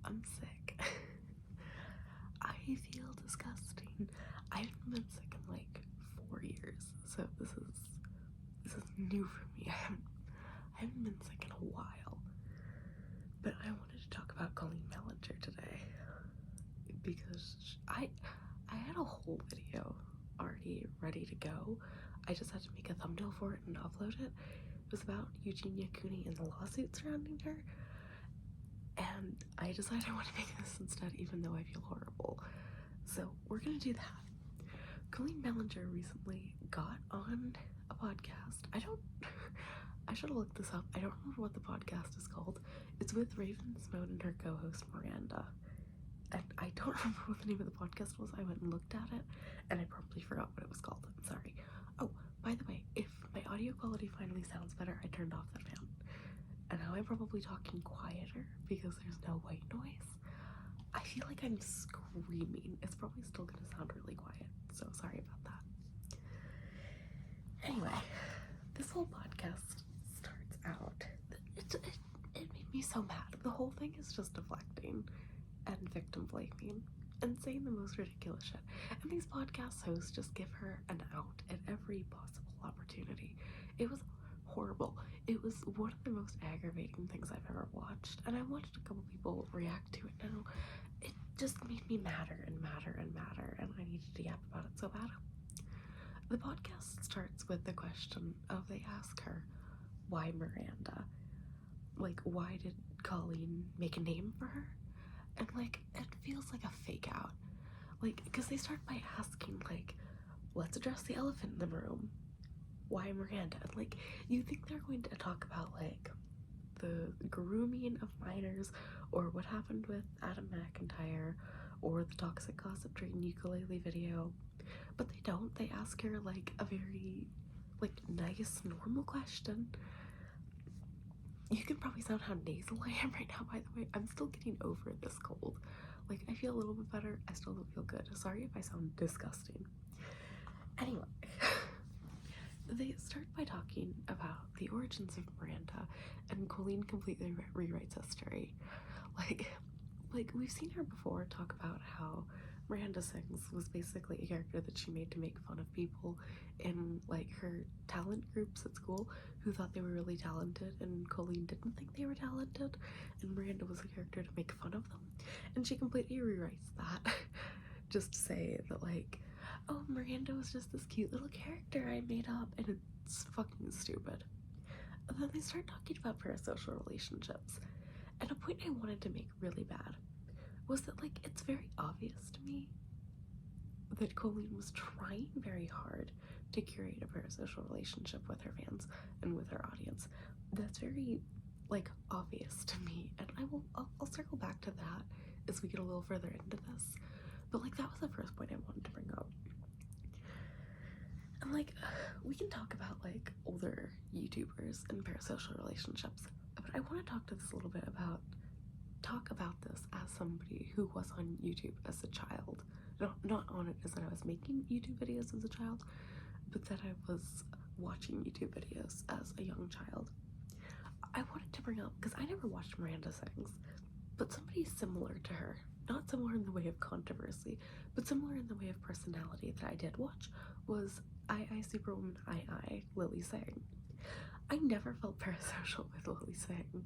I'm sick. I feel disgusting. I haven't been sick in like 4 years, so this is new for me. I haven't been sick in a while. But I wanted to talk about Colleen Ballinger today because I had a whole video already ready to go. I just had to make a thumbnail for it and upload it. It was about Eugenia Cooney and the lawsuit surrounding her. And I decided I want to make this instead, even though I feel horrible. So we're gonna do that. Colleen Ballinger recently got on a podcast. I should have looked this up. I don't remember what the podcast is called. It's with Raven Simone and her co-host Miranda. And I don't remember what the name of the podcast was. I went and looked at it, and I probably forgot what it was called. I'm sorry. Oh, by the way, if my audio quality finally sounds better, I turned off that fan. And now I'm probably talking quieter because there's no white noise. I feel like I'm screaming. It's probably still gonna sound really quiet, so sorry about that. Anyway, this whole podcast starts out. It made me so mad. The whole thing is just deflecting and victim blaming and saying the most ridiculous shit. And these podcast hosts just give her an out at every possible opportunity. It was horrible. It was one of the most aggravating things I've ever watched, and I watched a couple people react to it now. It just made me madder and madder and madder, and I needed to yap about it so bad. The podcast starts with the question of, they ask her, why Miranda? Like, why did Colleen make a name for her? And like, it feels like a fake out. Like, because they start by asking, like, let's address the elephant in the room. Why Miranda? And like, you think they're going to talk about like the grooming of minors, or what happened with Adam McIntyre, or the toxic gossip train ukulele video, but they don't. They ask her like a very like nice, normal question. You can probably sound how nasal I am right now, by the way. I'm still getting over this cold. Like, I feel a little bit better. I still don't feel good. Sorry if I sound disgusting. Anyway, they start by talking about the origins of Miranda, and Colleen completely rewrites history. Like we've seen her before talk about how Miranda Sings was basically a character that she made to make fun of people in like her talent groups at school who thought they were really talented, and Colleen didn't think they were talented, and Miranda was a character to make fun of them. And she completely rewrites that just to say that like, oh, Miranda was just this cute little character I made up, and it's fucking stupid. And then they start talking about parasocial relationships, and a point I wanted to make really bad was that like, it's very obvious to me that Colleen was trying very hard to curate a parasocial relationship with her fans and with her audience. That's very like obvious to me, and I'll circle back to that as we get a little further into this. But like, that was the first point I wanted to bring up. And like, we can talk about like older YouTubers and parasocial relationships, but I want to talk about this as somebody who was on YouTube as a child. Not on it as that I was making YouTube videos as a child, but that I was watching YouTube videos as a young child. I wanted to bring up, because I never watched Miranda Sings, but somebody similar to her, not similar in the way of controversy, but similar in the way of personality that I did watch, was I Superwoman I Lily Singh. I never felt parasocial with Lily Singh.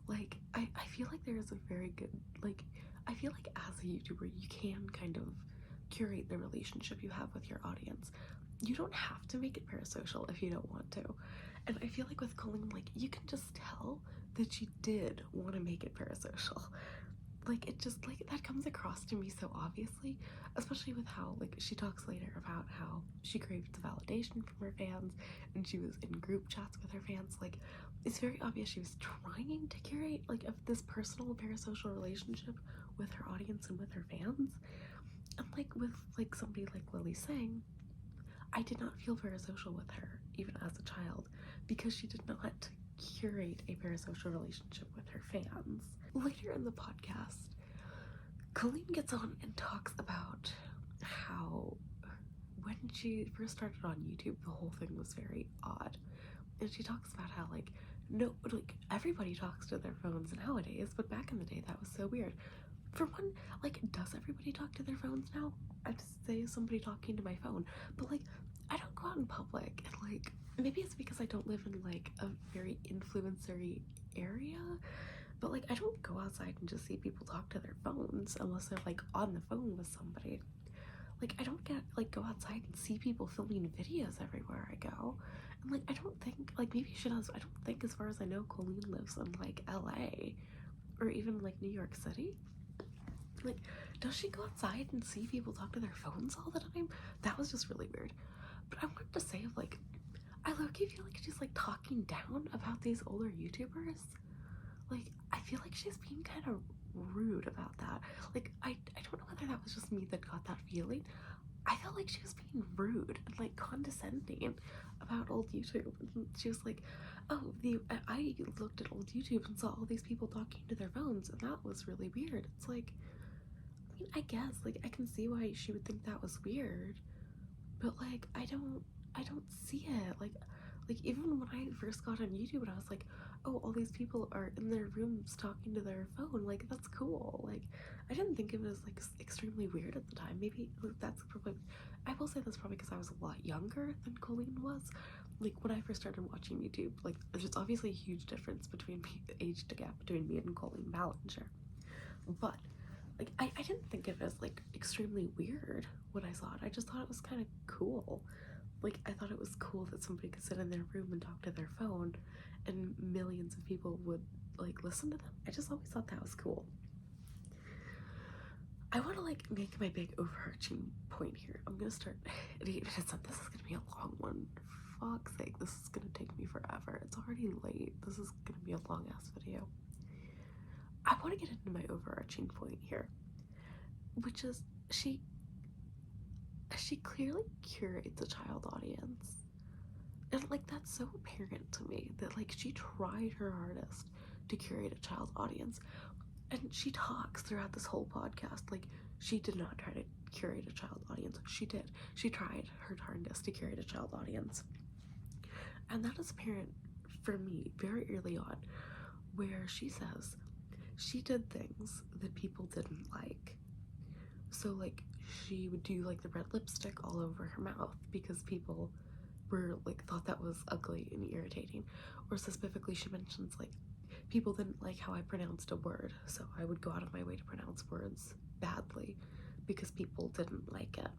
Like, I feel like there is a very good, like, I feel like as a YouTuber, you can kind of curate the relationship you have with your audience. You don't have to make it parasocial if you don't want to. And I feel like with Colleen, like, you can just tell that she did want to make it parasocial. Like, it just, like, that comes across to me so obviously, especially with how, like, she talks later about how she craved the validation from her fans, and she was in group chats with her fans. Like, it's very obvious she was trying to curate, like, this personal parasocial relationship with her audience and with her fans. And, like, with, like, somebody like Lily Singh, I did not feel parasocial with her, even as a child, because she did not curate a parasocial relationship with her fans. Later in the podcast, Colleen gets on and talks about how when she first started on YouTube, the whole thing was very odd. And she talks about how, like, no, like, everybody talks to their phones nowadays, but back in the day, that was so weird. For one, like, does everybody talk to their phones now? I'd say somebody talking to my phone, but, like, I don't go out in public, and, like, maybe it's because I don't live in, like, a very influencery area, but, like, I don't go outside and just see people talk to their phones unless they're, like, on the phone with somebody. Like, I don't get, like, go outside and see people filming videos everywhere I go. And, like, I don't think, like, maybe she does. I don't think, as far as I know, Colleen lives in, like, LA or even, like, New York City. Like, does she go outside and see people talk to their phones all the time? That was just really weird. But I wanted to say, like, I low-key feel like she's, like, talking down about these older YouTubers. Like, I feel like she's being kind of rude about that. Like, I don't know whether that was just me that got that feeling. I felt like she was being rude and, like, condescending about old YouTube. And she was like, oh, I looked at old YouTube and saw all these people talking to their phones, and that was really weird. It's like, I mean, I guess, like, I can see why she would think that was weird, but, like, I don't see it. Like, even when I first got on YouTube and I was like, oh, all these people are in their rooms talking to their phone, like, that's cool. Like, I didn't think it was, like, extremely weird at the time. Maybe, like, that's probably, I will say that's probably because I was a lot younger than Colleen was. Like, when I first started watching YouTube, like, there's obviously a huge difference between me, the age gap between me and Colleen Ballinger. But, like, I didn't think of it as, like, extremely weird when I saw it. I just thought it was kind of cool. Like, I thought it was cool that somebody could sit in their room and talk to their phone and millions of people would, like, listen to them. I just always thought that was cool. I want to, like, make my big overarching point here. I'm gonna start at 8 minutes up. This is gonna be a long one. For fuck's sake, this is gonna take me forever. It's already late. This is gonna be a long ass video. I want to get into my overarching point here, which is she clearly curates a child audience. And, like, that's so apparent to me that, like, she tried her hardest to curate a child audience. And she talks throughout this whole podcast like she did not try to curate a child audience. She did. She tried her hardest to curate a child audience. And that is apparent for me very early on, where she says she did things that people didn't like. So, like, she would do, like, the red lipstick all over her mouth because people were, like, thought that was ugly and irritating. Or specifically, she mentions, like, people didn't like how I pronounced a word, so I would go out of my way to pronounce words badly because people didn't like it.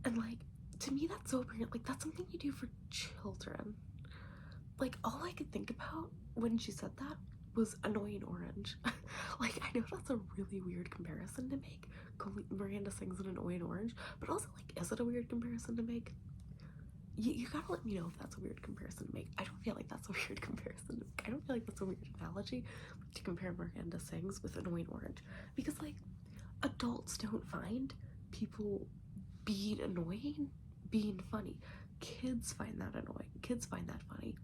And, like, to me, that's so apparent. Like, that's something you do for children. Like, all I could think about when she said that was Annoying Orange. Like, I know that's a really weird comparison to make. Miranda sings an Annoying Orange, but also, like, is it a weird comparison to make? You gotta let me know if that's a weird comparison to make. I don't feel like that's a weird comparison to make. I don't feel like that's a weird analogy to compare Miranda Sings with Annoying Orange. Because, like, adults don't find people being annoying being funny. Kids find that annoying. Kids find that funny.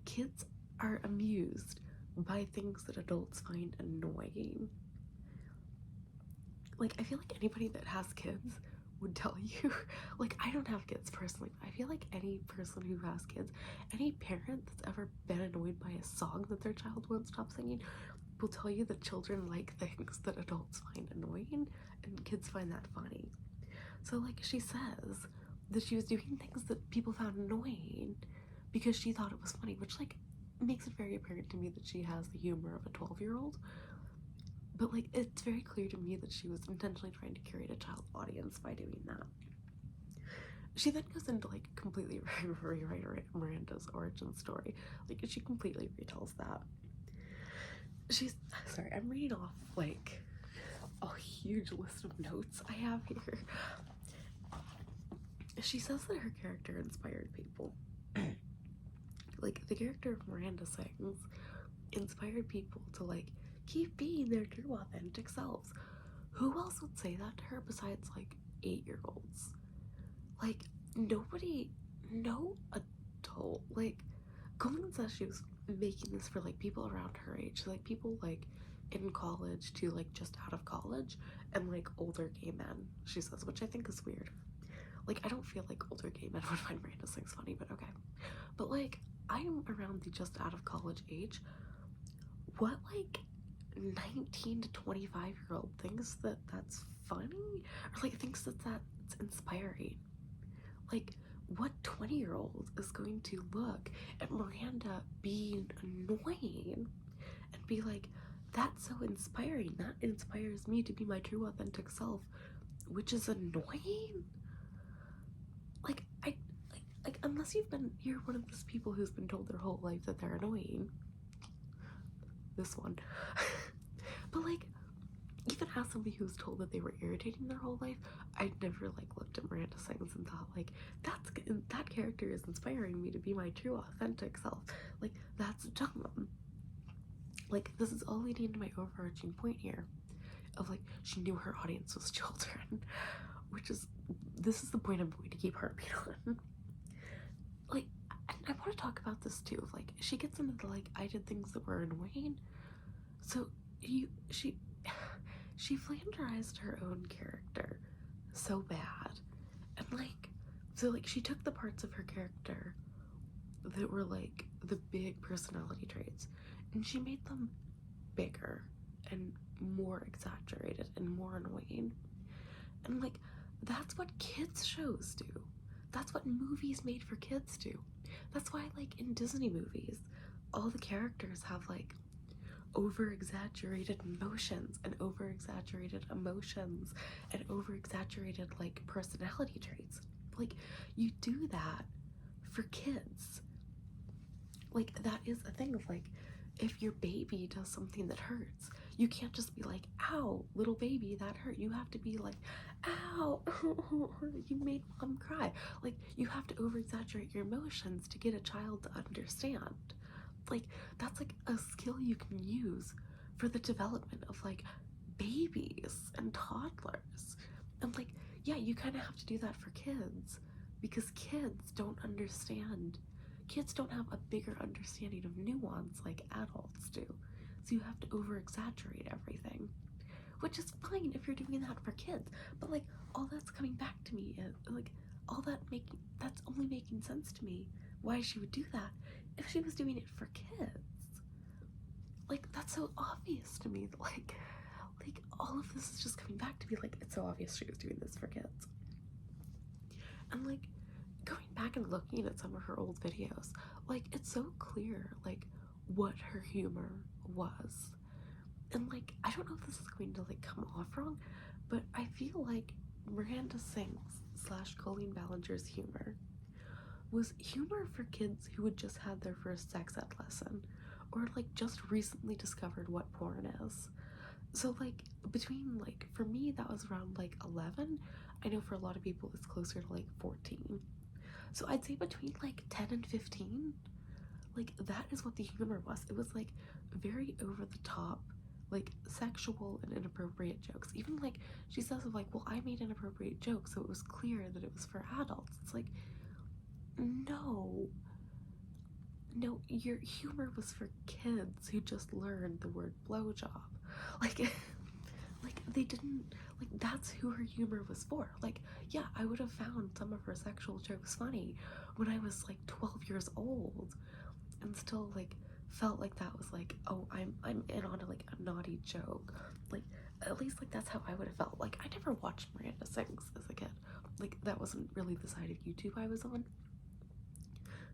Kids are amused by things that adults find annoying. Like, I feel like anybody that has kids would tell you, like, I don't have kids personally, but I feel like any person who has kids, any parent that's ever been annoyed by a song that their child won't stop singing, will tell you that children like things that adults find annoying and kids find that funny. So, like, she says that she was doing things that people found annoying because she thought it was funny, which, like, makes it very apparent to me that she has the humor of a 12-year-old. But, like, it's very clear to me that she was intentionally trying to curate a child audience by doing that. She then goes into, like, completely rewrite Miranda's origin story. Like, she completely retells that. Sorry, I'm reading off, like, a huge list of notes I have here. She says that her character inspired people. Like, the character of Miranda Sings inspired people to, like, keep being their true, authentic selves. Who else would say that to her besides, like, 8-year-olds? Like, nobody, no adult, like, Colleen says she was making this for, like, people around her age, like, people, like, in college to, like, just out of college, and, like, older gay men, she says, which I think is weird. Like, I don't feel like older gay men would find Miranda Sings funny, but okay. But, like, I'm around the just out of college age. What, like, 19 to 25-year-old thinks that that's funny? Or, like, thinks that that's inspiring? Like, what 20-year-old is going to look at Miranda being annoying and be like, that's so inspiring. That inspires me to be my true authentic self, which is annoying? Like, unless you're one of those people who's been told their whole life that they're annoying. This one. But, like, even as somebody who's told that they were irritating their whole life, I'd never, like, looked at Miranda Sings and thought, like, that character is inspiring me to be my true authentic self. Like, that's dumb. Like, this is all leading to my overarching point here of, like, she knew her audience was children, which is, this is the point I'm going to keep harping on. Like, I want to talk about this too, of, like, she gets into the, like, I did things that were annoying. So, she flanderized her own character so bad. And, like, so, like, she took the parts of her character that were, like, the big personality traits, and she made them bigger and more exaggerated and more annoying. And, like, that's what kids shows do. That's what movies made for kids do. That's why, like, in Disney movies, all the characters have, like, over-exaggerated emotions and over-exaggerated emotions and over-exaggerated, like, personality traits. Like, you do that for kids. Like, that is a thing of, like, if your baby does something that hurts, you can't just be like, ow, little baby, that hurt. You have to be like, ow, you made mom cry. Like, you have to over-exaggerate your emotions to get a child to understand. Like, that's, like, a skill you can use for the development of, like, babies and toddlers. And, like, yeah, you kind of have to do that for kids because kids don't understand. Kids don't have a bigger understanding of nuance like adults do. So you have to over-exaggerate everything, which is fine if you're doing that for kids. But, like, all that's coming back to me is, like, that's only making sense to me why she would do that if she was doing it for kids. Like, that's so obvious to me that, like all of this is just coming back to be like, it's so obvious she was doing this for kids. And, like, going back and looking at some of her old videos, like, it's so clear, like, what her humor was. And, like, I don't know if this is going to, like, come off wrong, but I feel like Miranda Sings / Colleen Ballinger's humor was humor for kids who had just had their first sex ed lesson or, like, just recently discovered what porn is. So, like, between, like, for me, that was around, like, 11. I know for a lot of people it's closer to, like, 14. So I'd say between, like, 10 and 15, like, that is what the humor was. It was, like, very over the top, like, sexual and inappropriate jokes. Even, like, she says of, like, well, I made inappropriate jokes, so it was clear that it was for adults. It's like, no, your humor was for kids who just learned the word blowjob. Like, like, they didn't, like, that's who her humor was for. Like, yeah, I would have found some of her sexual jokes funny when I was, like, 12 years old and still, like, felt like that was, like, oh, I'm in on, like, a naughty joke. Like, at least, like, that's how I would have felt. Like, I never watched Miranda Sings as a kid. Like, that wasn't really the side of YouTube I was on.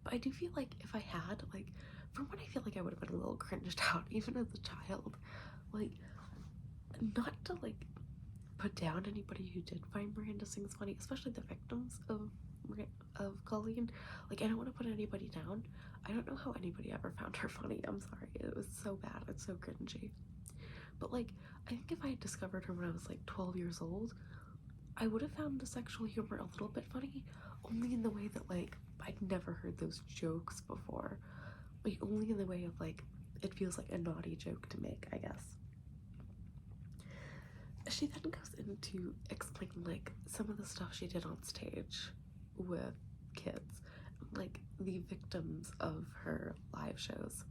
But I do feel like if I had, like, from what I feel like I would have been a little cringed out, even as a child. Like, not to, like, put down anybody who did find Miranda Sings funny, especially the victims of Colleen. Like, I don't want to put anybody down. I don't know how anybody ever found her funny. I'm sorry. It was so bad. It's so cringy. But, like, I think if I had discovered her when I was, like, 12 years old, I would have found the sexual humor a little bit funny, only in the way that, like, I'd never heard those jokes before. Like, only in the way of, like, it feels like a naughty joke to make, I guess. She then goes into explaining, like, some of the stuff she did on stage with kids, like, the victims of her live shows.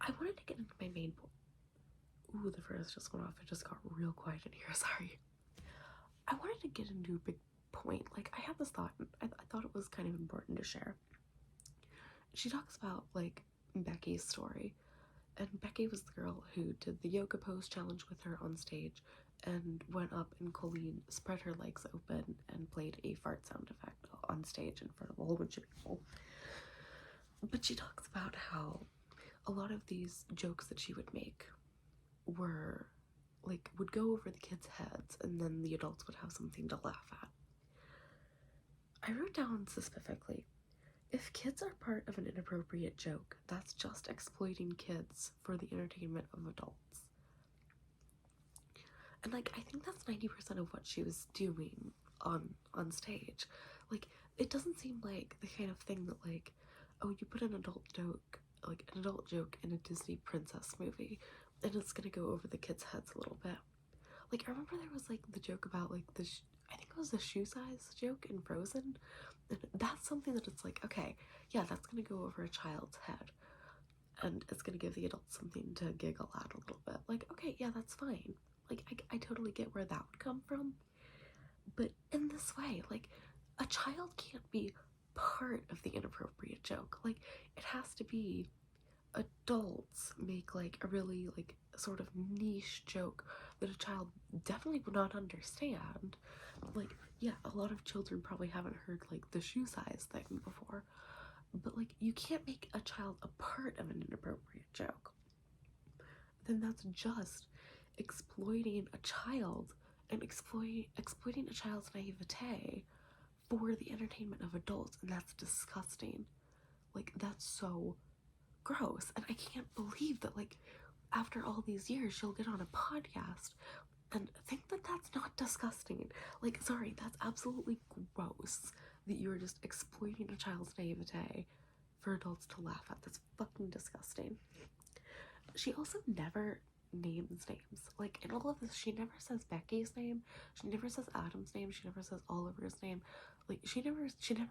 I wanted to get into my main point. Ooh, the furnace just went off. It just got real quiet in here. Sorry. I wanted to get into a big point. Like, I had this thought, and I thought it was kind of important to share. she talks about, like, Becky's story. And Becky was the girl who did the yoga pose challenge with her on stage and went up and Colleen spread her legs open and played a fart sound effect on stage in front of a whole bunch of people. But she talks about how a lot of these jokes that she would make were, like, would go over the kids' heads and then the adults would have something to laugh at. I wrote down specifically, if kids are part of an inappropriate joke, that's just exploiting kids for the entertainment of adults. And, like, I think that's 90% of what she was doing on stage. Like, it doesn't seem like the kind of thing that, like, oh, you put an adult joke in a Disney princess movie, and it's gonna go over the kids' heads a little bit. Like, I remember there was, like, the joke about, like, I think it was the shoe size joke in Frozen, and that's something that it's like, okay, yeah, that's gonna go over a child's head, and it's gonna give the adults something to giggle at a little bit. Like, okay, yeah, that's fine. Like, I totally get where that would come from, but in this way, like, a child can't be part of the inappropriate joke. Like, it has to be adults make, like, a really, like, sort of niche joke that a child definitely would not understand. Like, yeah, a lot of children probably haven't heard, like, the shoe size thing before, but, like, you can't make a child a part of an inappropriate joke. Then that's just exploiting a child and exploiting a child's naivete for the entertainment of adults, and that's disgusting. Like, that's so gross, and I can't believe that, like, after all these years she'll get on a podcast and think that that's not disgusting. Like, sorry, that's absolutely gross that you're just exploiting a child's naivete for adults to laugh at. That's fucking disgusting. She also never names names. Like, in all of this, she never says Becky's name, she never says Adam's name, she never says Oliver's name. Like, she never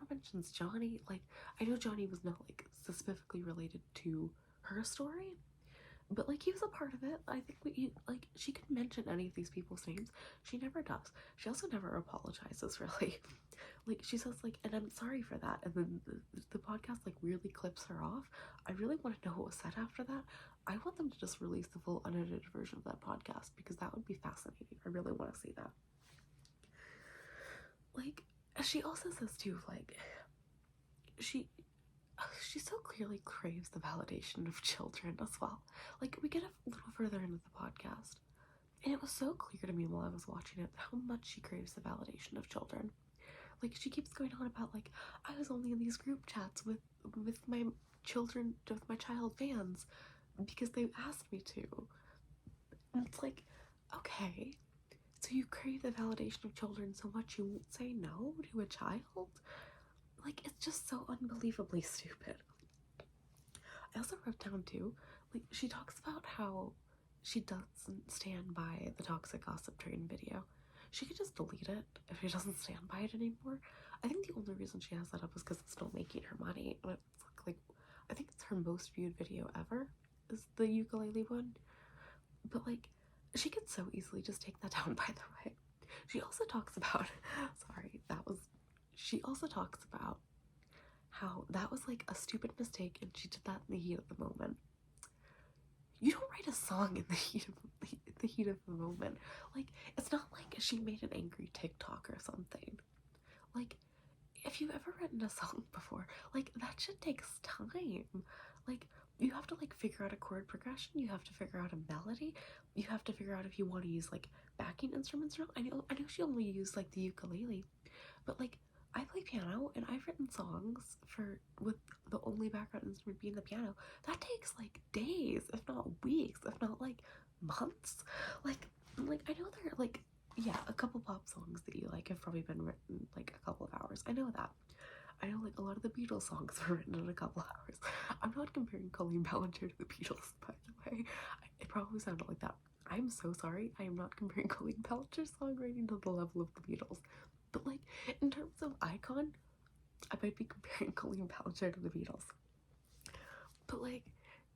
mentions Johnny. Like, I know Johnny was not, like, specifically related to her story, but, like, he was a part of it. I think like, she could mention any of these people's names. She never does. She also never apologizes, really. Like, she says, like, and I'm sorry for that, and then the podcast, like, weirdly clips her off. I really want to know what was said after that. I want them to just release the full unedited version of that podcast, because that would be fascinating. I really want to see that. Like, she also says too, like, she so clearly craves the validation of children as well. Like, we get a little further into the podcast, and it was so clear to me while I was watching it how much she craves the validation of children. Like, she keeps going on about, like, I was only in these group chats with my children, with my child fans, because they asked me to. And it's like, okay, so you crave the validation of children so much you won't say no to a child? Like, it's just so unbelievably stupid. I also wrote down too, like, she talks about how she doesn't stand by the toxic gossip train video. She could just delete it if she doesn't stand by it anymore. I think the only reason she has that up is because it's still making her money. And it's like, I think it's her most viewed video ever, is the ukulele one. But, like, she could so easily just take that down, by the way. She also talks about, she also talks about how that was, like, a stupid mistake and she did that in the heat of the moment. You don't write a song in the heat of the moment. Like, it's not like she made an angry TikTok or something. Like, if you've ever written a song before, like, that shit takes time. Like, you have to, like, figure out a chord progression, you have to figure out a melody, you have to figure out if you want to use, like, backing instruments or not. I know she only used, like, the ukulele, but, like, I play piano and I've written songs with the only background instrument being the piano. That takes, like, days, if not weeks, if not, like, months. Like I know there are, like, yeah, a couple pop songs that you like have probably been written, like, a couple of hours. I know that. I know, like, a lot of the Beatles songs were written in a couple hours. I'm not comparing Colleen Ballinger to the Beatles, by the way. It probably sounded like that. I'm so sorry. I am not comparing Colleen Ballinger's songwriting to the level of the Beatles. But, like, in terms of icon, I might be comparing Colleen Ballinger to the Beatles. But, like,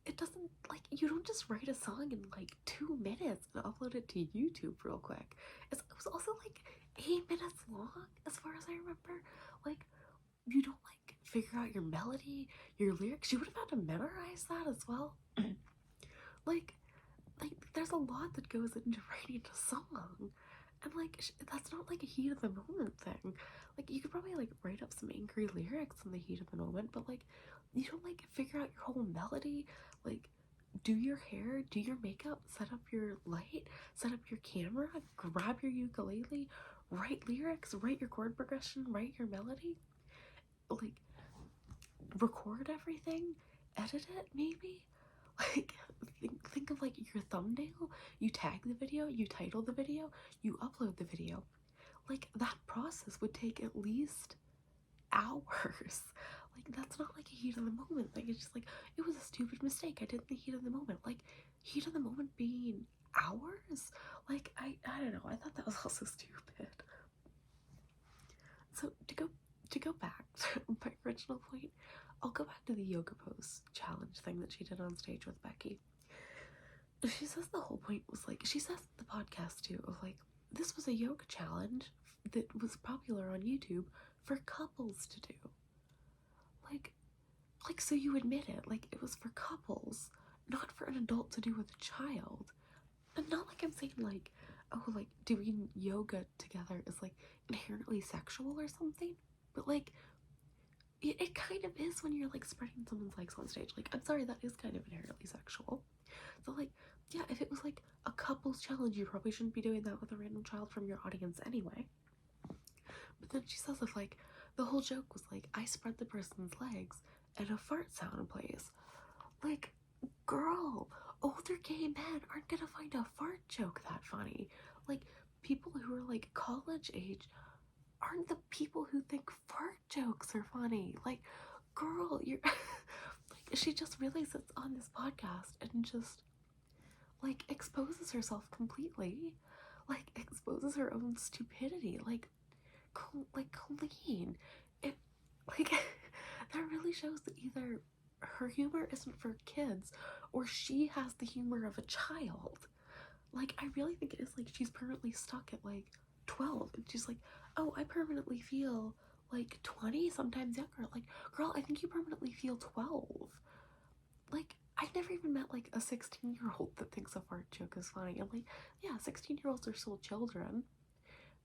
it doesn't, like, you don't just write a song in, like, 2 minutes and upload it to YouTube real quick. It was also, like, 8 minutes long, as far as I remember. Like, you don't, like, figure out your melody, your lyrics. She would have had to memorize that as well. like, there's a lot that goes into writing a song. And, like, that's not, like, a heat of the moment thing. Like, you could probably, like, write up some angry lyrics in the heat of the moment, but, like, you don't, like, figure out your whole melody, like, do your hair, do your makeup, set up your light, set up your camera, grab your ukulele, write lyrics, write your chord progression, write your melody, like, record everything, edit it, maybe? Like, think of, like, your thumbnail, you tag the video, you title the video, you upload the video. Like, that process would take at least hours. Like, that's not, like, a heat of the moment. Like, it's just, like, it was a stupid mistake. I did the heat of the moment. Like, heat of the moment being hours? Like, I don't know. I thought that was also stupid. So, to go back to my original point, I'll go back to the yoga pose challenge thing that she did on stage with Becky. She says the whole point was, like, she says in the podcast too, of, like, this was a yoga challenge that was popular on YouTube for couples to do. Like, so you admit it, like, it was for couples, not for an adult to do with a child. And not like I'm saying, like, oh, like, doing yoga together is, like, inherently sexual or something, but, like, it kind of is when you're, like, spreading someone's legs on stage. Like, I'm sorry, that is kind of inherently sexual. So, like, yeah, if it was, like, a couple's challenge, you probably shouldn't be doing that with a random child from your audience anyway. But then she says, if, like, the whole joke was, like, I spread the person's legs and a fart sound plays. Like, girl, older gay men aren't gonna find a fart joke that funny. Like, people who are, like, college age aren't the people who think fart jokes are funny. Like, girl, you're like, she just really sits on this podcast and just, like, exposes herself completely, like, exposes her own stupidity. Like Colleen, it, like, that really shows that either her humor isn't for kids or she has the humor of a child. Like, I really think it is, like, she's permanently stuck at, like, 12, and she's like, oh, I permanently feel, like, 20, sometimes younger. Like, girl, I think you permanently feel 12. Like, I've never even met, like, a 16-year-old that thinks a fart joke is funny. I'm like, yeah, 16-year-olds are still children,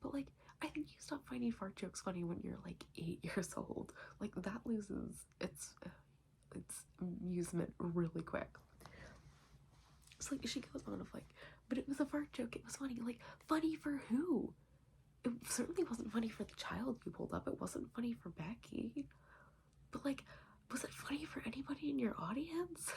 but, like, I think you stop finding fart jokes funny when you're, like, 8 years old. Like, that loses its amusement really quick. So, like, she goes on of, like, but it was a fart joke, it was funny. Like, funny for who? It certainly wasn't funny for the child you pulled up. It wasn't funny for Becky. But, like, was it funny for anybody in your audience?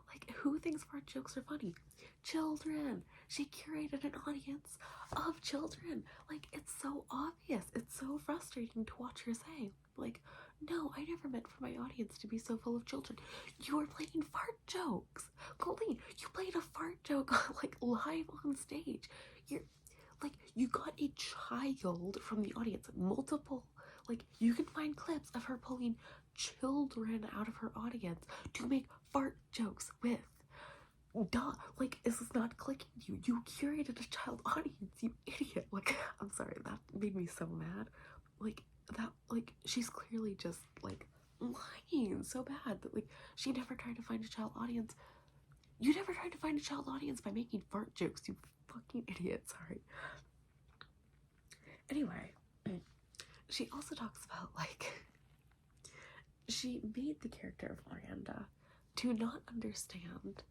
Like, who thinks fart jokes are funny? Children. She curated an audience of children. Like, it's so obvious. It's so frustrating to watch her say, like, no, I never meant for my audience to be so full of children. You were playing fart jokes. Colleen, you played a fart joke, like, live on stage. You're, like, you got a child from the audience. Multiple, like, you can find clips of her pulling children out of her audience to make fart jokes with. Duh, like, is this not clicking you? You curated a child audience, you idiot. Like, I'm sorry, that made me so mad. Like, that, like, she's clearly just, like, lying so bad that, like, she never tried to find a child audience. You never tried to find a child audience by making fart jokes, you fucking idiot. Sorry. Anyway, she also talks about, like, she made the character of Miranda to not understand,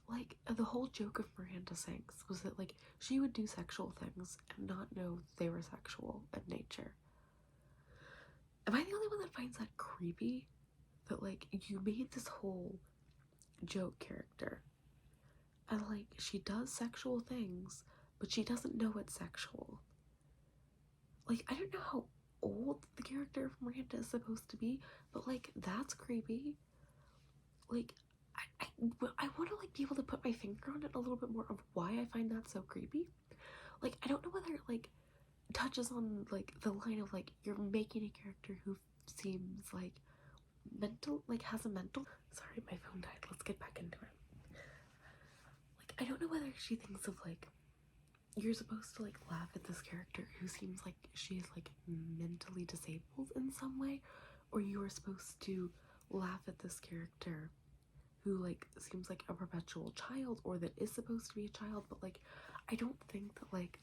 like, the whole joke of Miranda Sings was that, like, she would do sexual things and not know they were sexual in nature. Am I the only one that finds that creepy? That, like, you made this whole joke character and, like, she does sexual things, but she doesn't know it's sexual. Like, I don't know how old the character of Miranda is supposed to be, but, like, that's creepy. Like, I want to, like, be able to put my finger on it a little bit more of why I find that so creepy. Like, I don't know whether it, like, touches on, like, the line of, like, you're making a character who seems, like, mental, like, has a mental. Sorry, my phone died. Let's get back into it. Like, I don't know whether she thinks of, like, you're supposed to, like, laugh at this character who seems like she's, like, mentally disabled in some way, or you are supposed to laugh at this character who, like, seems like a perpetual child, or that is supposed to be a child, but, like, I don't think that, like,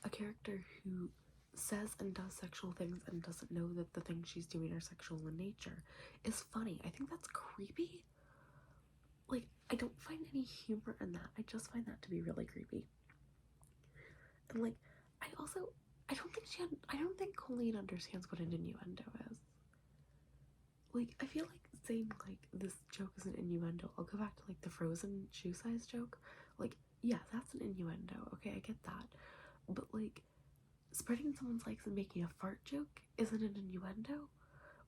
a character who says and does sexual things and doesn't know that the things she's doing are sexual in nature is funny. I think that's creepy. Like, I don't find any humor in that. I just find that to be really creepy. And, like, I don't think Colleen understands what an innuendo is. Like, I feel like saying, like, this joke is an innuendo, I'll go back to, like, the Frozen shoe size joke. Like, yeah, that's an innuendo. Okay, I get that. But, like, spreading someone's legs and making a fart joke isn't an innuendo.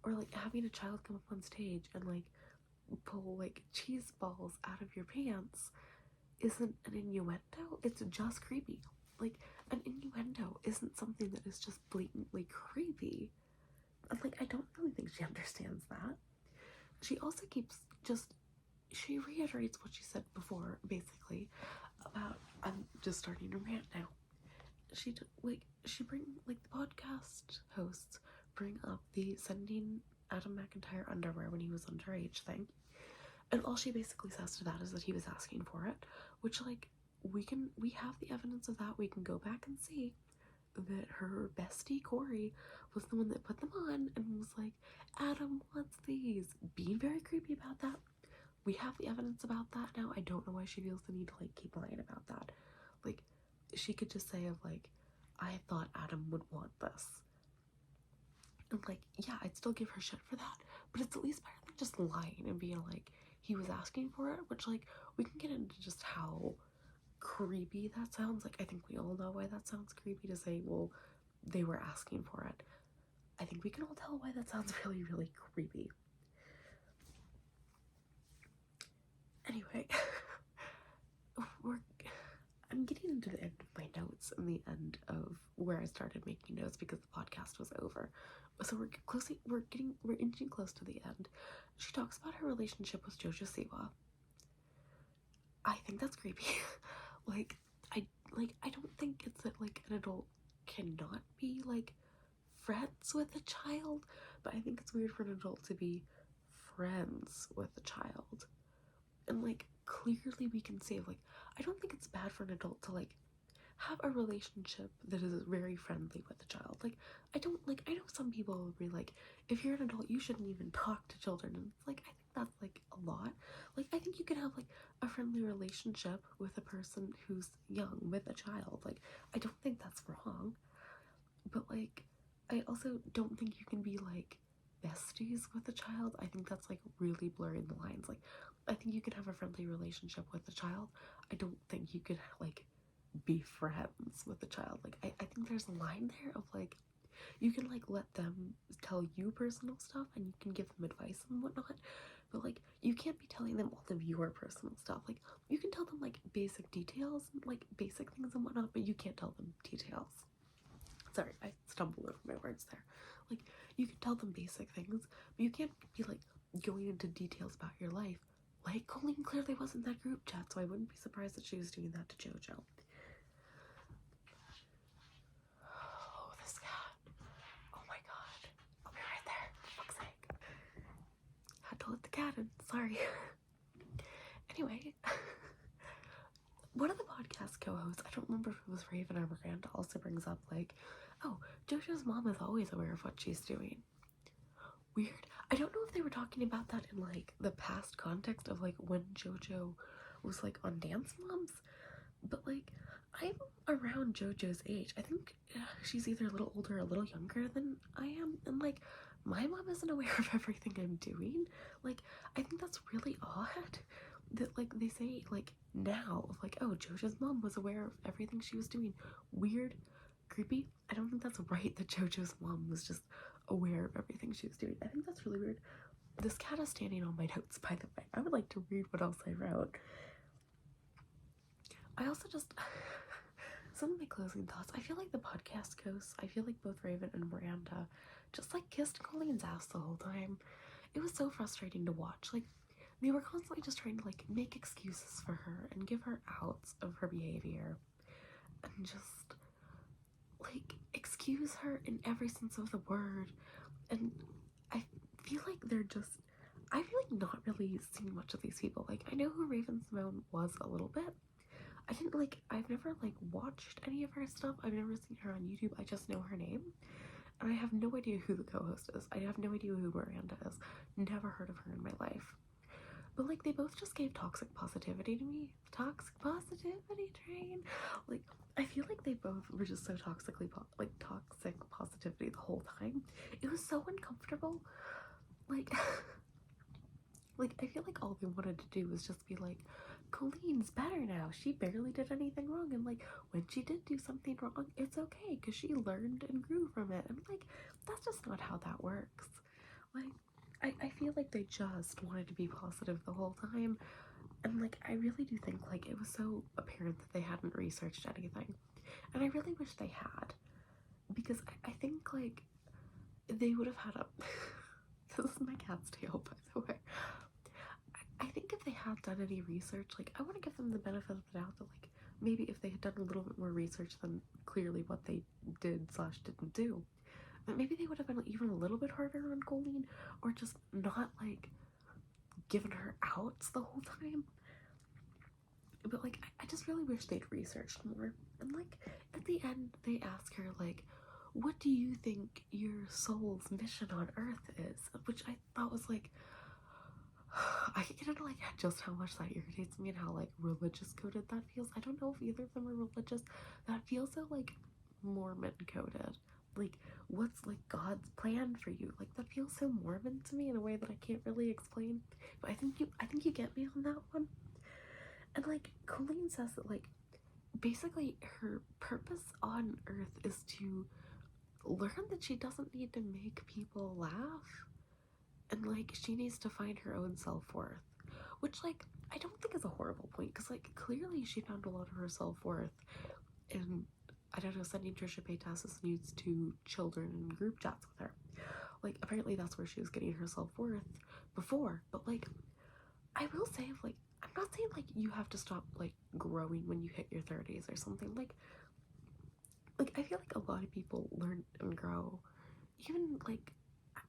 Or, like, having a child come up on stage and, like, pull, like, cheese balls out of your pants isn't an innuendo. It's just creepy. Like, an innuendo isn't something that is just blatantly creepy. And, like, I don't really think she understands that. She also she reiterates what she said before, basically, about, I'm just starting to rant now. The podcast hosts bring up the sending Adam McIntyre underwear when he was underage thing. And all she basically says to that is that he was asking for it, which, like, we have the evidence of that. We can go back and see that her bestie Corey was the one that put them on and was like, Adam wants these, being very creepy about that. We have the evidence about that now. I don't know why she feels the need to, like, keep lying about that. Like, she could just say of, like, I thought Adam would want this. And, like, yeah, I'd still give her shit for that, but it's at least better than just lying and being like, he was asking for it, which, like, we can get into just how creepy that sounds. Like, I think we all know why that sounds creepy to say, well, they were asking for it. I think we can all tell why that sounds really, really creepy. Anyway, I'm getting into the end of my notes and the end of where I started making notes because the podcast was over. So we're inching close to the end. She talks about her relationship with Jojo Siwa. I think that's creepy. I don't think it's that, like, an adult cannot be, like, friends with a child, but I think it's weird for an adult to be friends with a child. And, like, clearly we can say, like, I don't think it's bad for an adult to, like, have a relationship that is very friendly with a child. Like, I know some people will be like, if you're an adult, you shouldn't even talk to children. And it's like, I think that's, like, a lot. Like, I think you can have, like, a friendly relationship with a person who's young, with a child. Like, I don't think that's wrong. But, like, I also don't think you can be, like, besties with a child. I think that's, like, really blurring the lines. Like, I think you can have a friendly relationship with a child. I don't think you could, like, be friends with a child. Like, I think there's a line there of, like, you can, like, let them tell you personal stuff and you can give them advice and whatnot, but, like, you can't be telling them all of your personal stuff. Like, you can tell them, like, basic details, like, basic things and whatnot, but you can't tell them details. Sorry, I stumbled over my words there. Like, you can tell them basic things, but you can't be, like, going into details about your life. Like, Colleen clearly was in that group chat, so I wouldn't be surprised that she was doing that to JoJo. Oh, this cat. Oh my god. I'll be right there, for fuck's sake. Had to let the cat in, sorry. Anyway, one of the podcast co-hosts, I don't remember if it was Raven or Miranda, also brings up, like, oh, JoJo's mom is always aware of what she's doing. Weird. I don't know if they were talking about that in, like, the past context of, like, when JoJo was, like, on Dance Moms, but, like, I'm around JoJo's age. I think she's either a little older or a little younger than I am, and, like, my mom isn't aware of everything I'm doing. Like, I think that's really odd that, like, they say, like, now, of, like, oh, JoJo's mom was aware of everything she was doing. Weird, creepy. I don't think that's right that JoJo's mom was just aware of everything she was doing. I think that's really weird. This cat is standing on my notes, by the way. I would like to read what else I wrote. I also just some of my closing thoughts. I feel like the podcast hosts, I feel like both Raven and Miranda just, like, kissed Colleen's ass the whole time. It was so frustrating to watch. Like, they were constantly just trying to, like, make excuses for her and give her outs of her behavior and just, like, excuse her in every sense of the word. And feel like I've like not really seen much of these people. Like, I know who Raven Simone was a little bit. I've never like watched any of her stuff. I've never seen her on YouTube. I just know her name. And I have no idea who the co-host is. I have no idea who Miranda is. Never heard of her in my life. But like, they both just gave toxic positivity to me. Toxic positivity train. Like, I feel like they both were just so toxic positivity the whole time. It was so uncomfortable. Like, like, I feel like all they wanted to do was just be like, Colleen's better now. She barely did anything wrong. And like, when she did do something wrong, it's okay because she learned and grew from it. And like, that's just not how that works. Like, I feel like they just wanted to be positive the whole time. And like, I really do think like it was so apparent that they hadn't researched anything. And I really wish they had. Because I think like they would have had a this is my cat's tail, by the way. I think if they had done any research, like, I want to give them the benefit of the doubt that like maybe if they had done a little bit more research than clearly what they did/didn't do, but maybe they would have been even a little bit harder on Colleen, or just not like given her outs the whole time. But like, I just really wish they'd researched more. And like, at the end they ask her like, what do you think your soul's mission on Earth is? Which I thought was like, I can get into like just how much that irritates me and how like religious coded that feels. I don't know if either of them are religious. That feels so like Mormon coded. Like, what's like God's plan for you? Like, that feels so Mormon to me in a way that I can't really explain. But I think you get me on that one. And like, Colleen says that like basically her purpose on Earth is to learn that she doesn't need to make people laugh. And like, she needs to find her own self-worth. Which like, I don't think is a horrible point, because like, clearly she found a lot of her self-worth in, I don't know, sending Trisha Paytas's nudes to children in group chats with her. Like, apparently that's where she was getting her self-worth before. But like, I will say, like, I'm not saying like you have to stop like growing when you hit your 30s or something. Like I feel like a lot of people learn and grow. Even like,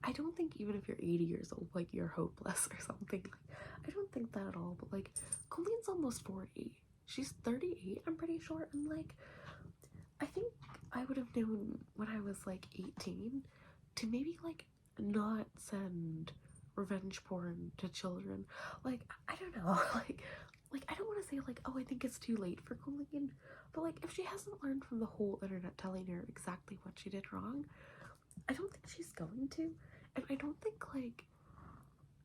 I don't think even if you're 80 years old, like, you're hopeless or something. Like, I don't think that at all. But like, Colleen's almost 40. She's 38, I'm pretty sure. And like, I think I would have known when I was like 18 to maybe like not send revenge porn to children. Like, I don't know. Like I don't want to say like, oh, I think it's too late for Colleen, but like, if she hasn't learned from the whole internet telling her exactly what she did wrong, I don't think she's going to. And I don't think like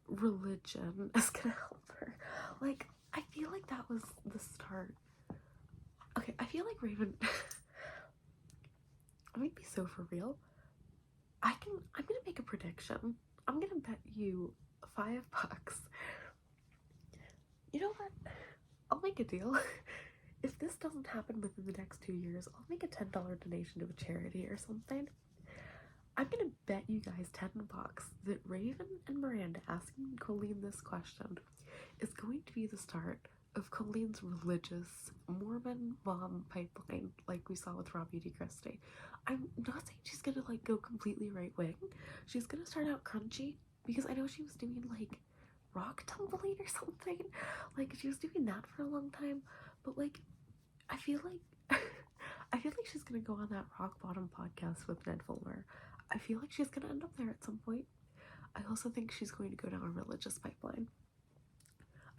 religion is gonna help her. Like, I feel like that was the start. Okay, I feel like Raven I might be so for real. I'm gonna make a prediction. I'm gonna bet you $5. You know what? I'll make a deal. If this doesn't happen within the next 2 years, I'll make a $10 donation to a charity or something. I'm gonna bet you guys $10 that Raven and Miranda asking Colleen this question is going to be the start of Colleen's religious Mormon mom pipeline, like we saw with Robbie DeChristie. I'm not saying she's gonna like go completely right wing. She's gonna start out crunchy, because I know she was doing like rock tumbling or something. Like, she was doing that for a long time. But like, I feel like I feel like she's gonna go on that Rock Bottom podcast with Ned Fuller. I feel like she's gonna end up there at some point. I also think she's going to go down a religious pipeline.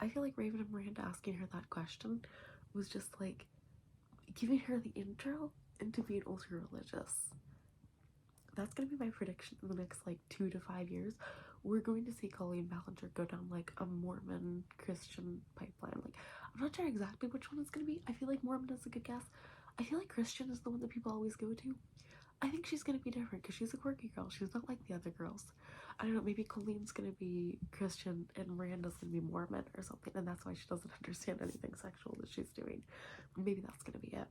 I feel like Raven and Miranda asking her that question was just like giving her the intro into being ultra religious. That's gonna be my prediction in the next like 2 to 5 years. We're going to see Colleen Ballinger go down like a Mormon Christian pipeline. Like, I'm not sure exactly which one it's gonna be. I feel like Mormon is a good guess. I feel like Christian is the one that people always go to. I think she's gonna be different because she's a quirky girl. She's not like the other girls. I don't know, maybe Colleen's gonna be Christian and Miranda's gonna be Mormon or something, and that's why she doesn't understand anything sexual that she's doing. Maybe that's gonna be it.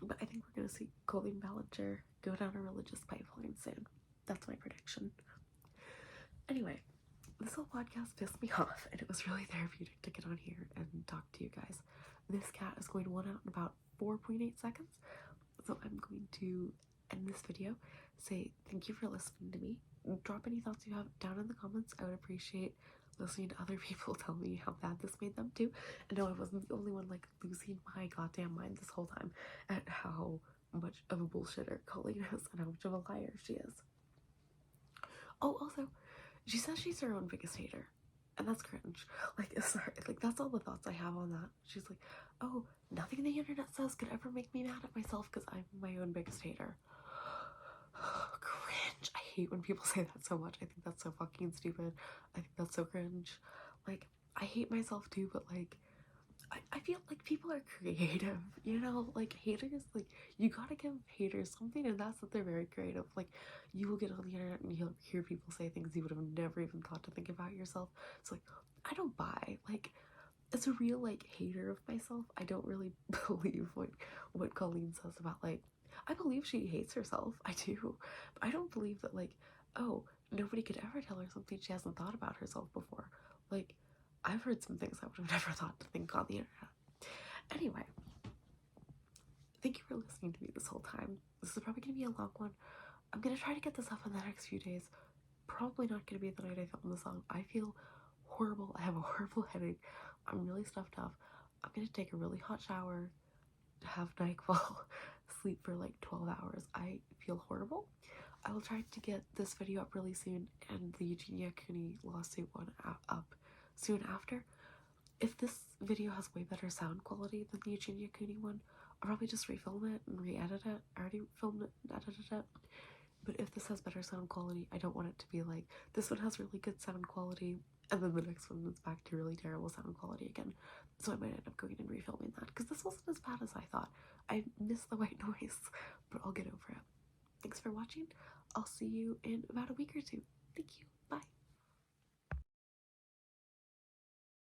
But I think we're gonna see Colleen Ballinger go down a religious pipeline soon. That's my prediction. Anyway, this whole podcast pissed me off, and it was really therapeutic to get on here and talk to you guys. This cat is going to want out in about 4.8 seconds. So I'm going to end this video, say thank you for listening to me. drop any thoughts you have down in the comments. I would appreciate listening to other people tell me how bad this made them too. And no, I wasn't the only one like losing my goddamn mind this whole time at how much of a bullshitter Colleen is and how much of a liar she is. Oh, also, she says she's her own biggest hater. And that's cringe. Like, sorry, like that's all the thoughts I have on that. She's like, oh, nothing the internet says could ever make me mad at myself because I'm my own biggest hater. Cringe. I hate when people say that so much. I think that's so fucking stupid. I think that's so cringe. Like, I hate myself too, but like, I feel like people are creative, you know? Like, haters, like, you gotta give haters something, and that's that they're very creative. Like, you will get on the internet and you'll hear people say things you would have never even thought to think about yourself. So, like, I don't buy. Like, as a real, like, hater of myself, I don't really believe what Colleen says about, like, I believe she hates herself. I do. But I don't believe that, like, oh, nobody could ever tell her something she hasn't thought about herself before. Like, I've heard some things I would have never thought to think on the internet. Anyway, thank you for listening to me this whole time. This is probably going to be a long one. I'm going to try to get this up in the next few days. Probably not going to be the night I film the song. I feel horrible. I have a horrible headache. I'm really stuffed up. I'm going to take a really hot shower, have NyQuil, sleep for like 12 hours. I feel horrible. I will try to get this video up really soon and the Eugenia Cooney lawsuit one up soon after. If this video has way better sound quality than the Eugenia Cooney one, I'll probably just refilm it and re-edit it. I already filmed it and edited it. But if this has better sound quality, I don't want it to be like, this one has really good sound quality, and then the next one is back to really terrible sound quality again. So I might end up going and refilming that, because this wasn't as bad as I thought. I miss the white noise, but I'll get over it. Thanks for watching. I'll see you in about a week or two. Thank you.